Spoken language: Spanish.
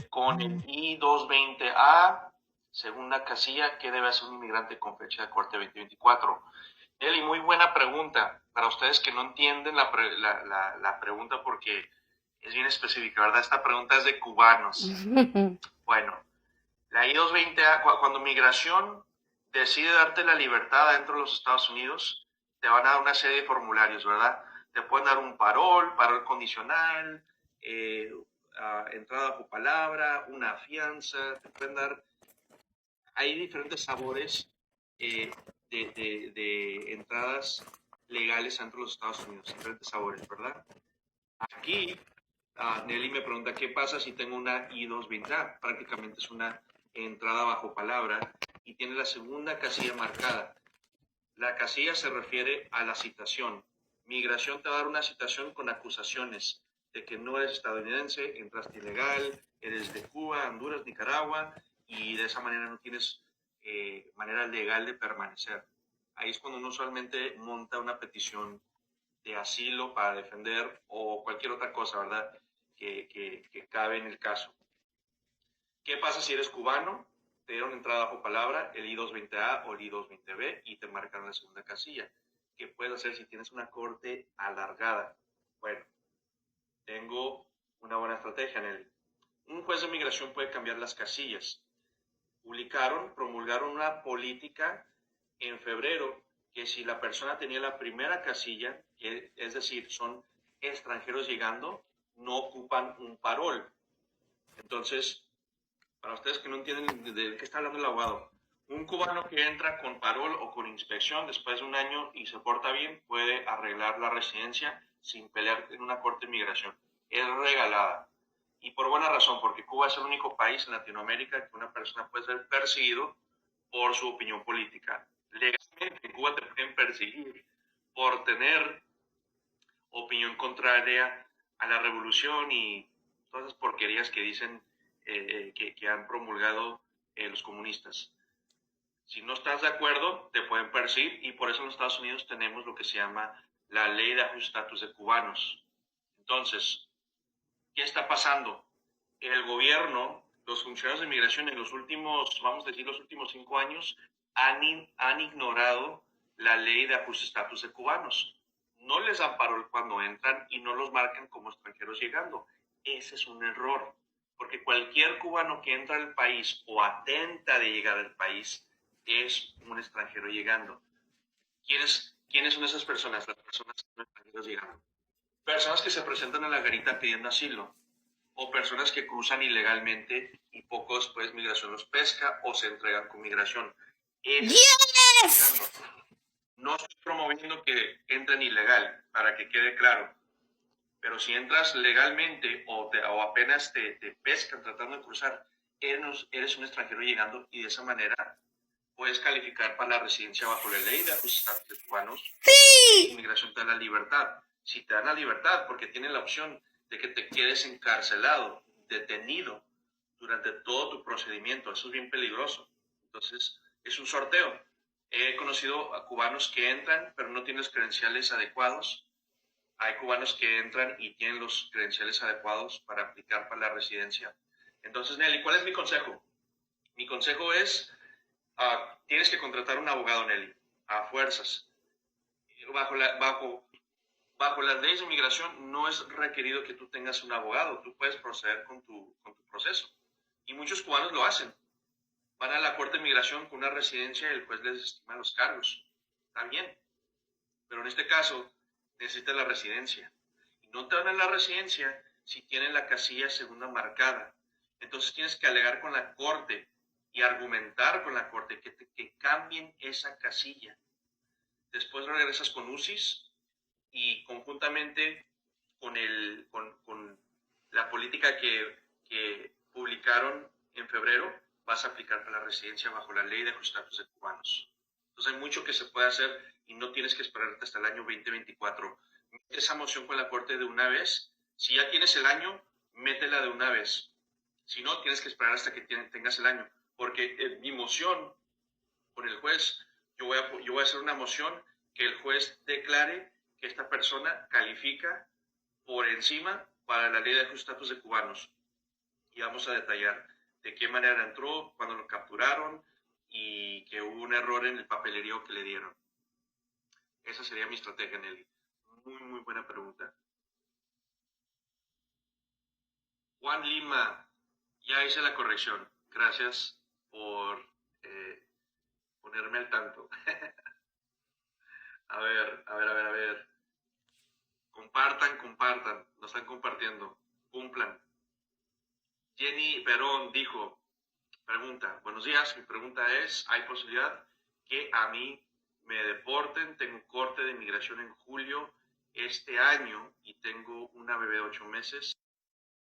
Con el I-220A, segunda casilla, ¿qué debe hacer un inmigrante con fecha de corte 2024? Eli, muy buena pregunta. Para ustedes que no entienden la pregunta porque es bien específica, ¿verdad? Esta pregunta es de cubanos. Bueno, la I-220A, cuando migración decide darte la libertad dentro de los Estados Unidos, te van a dar una serie de formularios, ¿verdad? Te pueden dar un parol condicional, entrada por palabra, una fianza, te pueden dar, hay diferentes sabores de entradas legales dentro de los Estados Unidos, diferentes sabores, ¿verdad? Aquí, Nelly me pregunta, ¿qué pasa si tengo una I-220A? Prácticamente es una entrada bajo palabra y tiene la segunda casilla marcada. La casilla se refiere a la citación. Migración te va a dar una citación con acusaciones de que no eres estadounidense, entraste ilegal, eres de Cuba, Honduras, Nicaragua, y de esa manera no tienes manera legal de permanecer. Ahí es cuando uno usualmente monta una petición de asilo para defender o cualquier otra cosa, ¿verdad? Que cabe en el caso. ¿Qué pasa si eres cubano? Te dieron entrada bajo palabra, el I-220A o el I-220B y te marcan la segunda casilla. ¿Qué puedes hacer si tienes una corte alargada? Bueno, tengo una buena estrategia, Nelly. Un juez de migración puede cambiar las casillas. Promulgaron una política en febrero que si la persona tenía la primera casilla, que es decir, son extranjeros llegando, no ocupan un parol. Entonces, para ustedes que no entienden de qué está hablando el abogado, un cubano que entra con parol o con inspección después de un año y se porta bien puede arreglar la residencia sin pelear en una corte de migración. Es regalada. Y por buena razón, porque Cuba es el único país en Latinoamérica que una persona puede ser perseguido por su opinión política. Legalmente en Cuba te pueden perseguir por tener opinión contraria a la revolución y todas esas porquerías que dicen que han promulgado los comunistas. Si no estás de acuerdo, te pueden perseguir y por eso en los Estados Unidos tenemos lo que se llama la ley de ajuste de estatus de cubanos. Entonces, ¿qué está pasando? El gobierno, los funcionarios de migración en los últimos, vamos a decir, los últimos 5 años han ignorado la ley de ajuste de estatus de cubanos. No les dan parol cuando entran y no los marcan como extranjeros llegando. Ese es un error, porque cualquier cubano que entra al país o atenta de llegar al país es un extranjero llegando. ¿Quiénes son esas personas? Las personas que son extranjeros llegando. Personas que se presentan a la garita pidiendo asilo o personas que cruzan ilegalmente y poco después migración los pesca o se entregan con migración. Yes. No estoy promoviendo que entren ilegal, para que quede claro. Pero si entras legalmente o apenas te pescan tratando de cruzar, eres un extranjero llegando y de esa manera puedes calificar para la residencia bajo la ley de ajuste de cubanos. Sí. Inmigración te da la libertad. Si te dan la libertad, porque tienen la opción de que te quedes encarcelado, detenido durante todo tu procedimiento. Eso es bien peligroso. Entonces, es un sorteo. He conocido a cubanos que entran, pero no tienen los credenciales adecuados. Hay cubanos que entran y tienen los credenciales adecuados para aplicar para la residencia. Entonces, Nelly, ¿cuál es mi consejo? Mi consejo es, tienes que contratar un abogado, Nelly, a fuerzas. Bajo las leyes de inmigración no es requerido que tú tengas un abogado, tú puedes proceder con tu proceso. Y muchos cubanos lo hacen. Van a la Corte de Migración con una residencia y el juez les estima los cargos. Está bien. Pero en este caso, necesitas la residencia. Y no te dan la residencia si tienen la casilla segunda marcada. Entonces tienes que alegar con la Corte y argumentar con la Corte que cambien esa casilla. Después regresas con UCIS y conjuntamente con la política que publicaron en febrero, vas a aplicar para la residencia bajo la ley de ajuste de estatus de cubanos. Entonces hay mucho que se puede hacer y no tienes que esperarte hasta el año 2024. Mete esa moción con la Corte de una vez. Si ya tienes el año, métela de una vez. Si no, tienes que esperar hasta que tengas el año. Porque en mi moción con el juez, yo voy a hacer una moción que el juez declare que esta persona califica por encima para la ley de ajuste de estatus de cubanos. y vamos a detallar de qué manera entró, cuando lo capturaron y que hubo un error en el papelerío que le dieron. Esa sería mi estrategia, Nelly. Muy, muy buena pregunta. Juan Lima, ya hice la corrección. Gracias por ponerme al tanto. A ver. Compartan. Nos están compartiendo. Cumplan. Jenny Verón dijo, pregunta, buenos días, mi pregunta es, ¿hay posibilidad que a mí me deporten? Tengo corte de inmigración en julio este año y tengo una bebé de 8 meses.